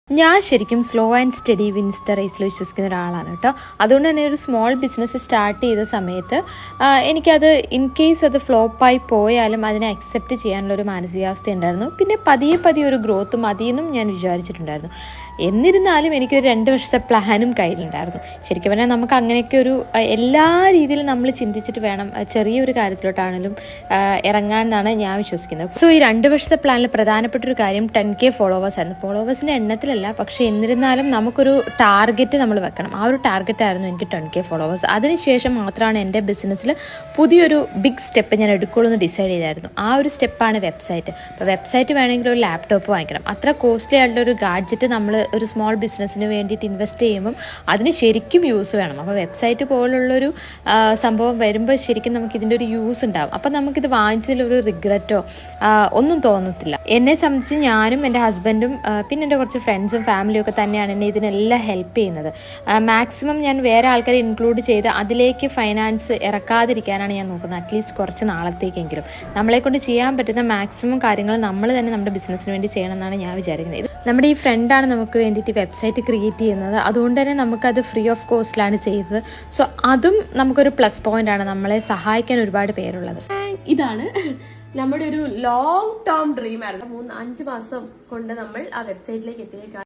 ഞാൻ ശരിക്കും slow and steady wins the റേസിൽ വിശ്വസിക്കുന്ന ഒരാളാണ് കേട്ടോ. അതുകൊണ്ട് തന്നെ ഒരു സ്മോൾ ബിസിനസ് സ്റ്റാർട്ട് ചെയ്ത സമയത്ത് എനിക്കത് ഇൻ കേസ് അത് ഫ്ലോപ്പായി പോയാലും അതിനെ അക്സെപ്റ്റ് ചെയ്യാനുള്ളൊരു മാനസികാവസ്ഥ ഉണ്ടായിരുന്നു. പിന്നെ പതിയെ പതിയെ ഒരു ഗ്രോത്ത് മതിയെന്നും ഞാൻ വിചാരിച്ചിട്ടുണ്ടായിരുന്നു. എന്നിരുന്നാലും എനിക്കൊരു 2 വർഷത്തെ പ്ലാനും കയ്യിലുണ്ടായിരുന്നു. ശരിക്കും പറഞ്ഞാൽ നമുക്ക് അങ്ങനെയൊക്കെ ഒരു എല്ലാ രീതിയിലും നമ്മൾ ചിന്തിച്ചിട്ട് വേണം ചെറിയൊരു കാര്യത്തിലോട്ടാണെങ്കിലും ഇറങ്ങാൻ എന്നാണ് ഞാൻ വിശ്വസിക്കുന്നത്. സോ ഈ 2 വർഷത്തെ പ്ലാനിൽ പ്രധാനപ്പെട്ടൊരു കാര്യം 10K ഫോളോവേഴ്സ് ആയിരുന്നു. ഫോളോവേഴ്സിൻ്റെ എണ്ണത്തിലല്ല, പക്ഷേ എന്നിരുന്നാലും നമുക്കൊരു ടാർഗറ്റ് നമ്മൾ വെക്കണം. ആ ഒരു ടാർഗറ്റായിരുന്നു എനിക്ക് 10K ഫോളോവേഴ്സ്. അതിനുശേഷം മാത്രമാണ് എൻ്റെ ബിസിനസ്സിൽ പുതിയൊരു ബിഗ് സ്റ്റെപ്പ് ഞാൻ എടുക്കുള്ളൂ എന്ന് ഡിസൈഡ് ചെയ്തായിരുന്നു. ആ ഒരു സ്റ്റെപ്പാണ് വെബ്സൈറ്റ്. അപ്പോൾ വെബ്സൈറ്റ് വേണമെങ്കിൽ ഒരു ലാപ്ടോപ്പ് വാങ്ങിക്കണം. അത്ര കോസ്റ്റ്ലി ആയിട്ടുള്ള ഒരു ഗാഡ്ജറ്റ് നമ്മൾ ഒരു സ്മോൾ ബിസിനസ്സിന് വേണ്ടിയിട്ട് ഇൻവെസ്റ്റ് ചെയ്യുമ്പം അതിന് ശരിക്കും യൂസ് വേണം. അപ്പോൾ വെബ്സൈറ്റ് പോലുള്ളൊരു സംഭവം വരുമ്പോൾ ശരിക്കും നമുക്കിതിൻ്റെ ഒരു യൂസ് ഉണ്ടാകും. അപ്പോൾ നമുക്കിത് വാങ്ങിച്ചതിലൊരു റിഗ്രറ്റോ ഒന്നും തോന്നത്തില്ല. എന്നെ സംബന്ധിച്ച് ഞാനും എൻ്റെ ഹസ്ബൻഡും പിന്നെ എൻ്റെ കുറച്ച് ഫ്രണ്ട്സും ഫാമിലിയും ഒക്കെ തന്നെയാണ് എന്നെ ഇതിനെല്ലാം ഹെൽപ്പ് ചെയ്യുന്നത്. മാക്സിമം ഞാൻ വേറെ ആൾക്കാരെ ഇൻക്ലൂഡ് ചെയ്ത് അതിലേക്ക് ഫൈനാൻസ് ഇറക്കാതിരിക്കാനാണ് ഞാൻ നോക്കുന്നത്. അറ്റ്ലീസ്റ്റ് കുറച്ച് നാളത്തേക്കെങ്കിലും നമ്മളെക്കൊണ്ട് ചെയ്യാൻ പറ്റുന്ന മാക്സിമം കാര്യങ്ങൾ നമ്മൾ തന്നെ നമ്മുടെ ബിസിനസ്സിന് വേണ്ടി ചെയ്യണമെന്നാണ് ഞാൻ വിചാരിക്കുന്നത്. നമ്മുടെ ഈ ഫ്രണ്ടാണ് നമുക്ക് വേണ്ടിയിട്ട് വെബ്സൈറ്റ് ക്രിയേറ്റ് ചെയ്യുന്നത്. അതുകൊണ്ട് തന്നെ നമുക്കത് ഫ്രീ ഓഫ് കോസ്റ്റിലാണ് ചെയ്തത്. സോ അതും നമുക്കൊരു പ്ലസ് പോയിന്റ് ആണ്, നമ്മളെ സഹായിക്കാൻ ഒരുപാട് പേരുള്ളത്. ഇതാണ് നമ്മുടെ ഒരു ലോങ് ടേം ഡ്രീം ആയിരുന്നു. 3-5 മാസം കൊണ്ട് നമ്മൾ ആ വെബ്സൈറ്റിലേക്ക് എത്തിയേക്കാണ്.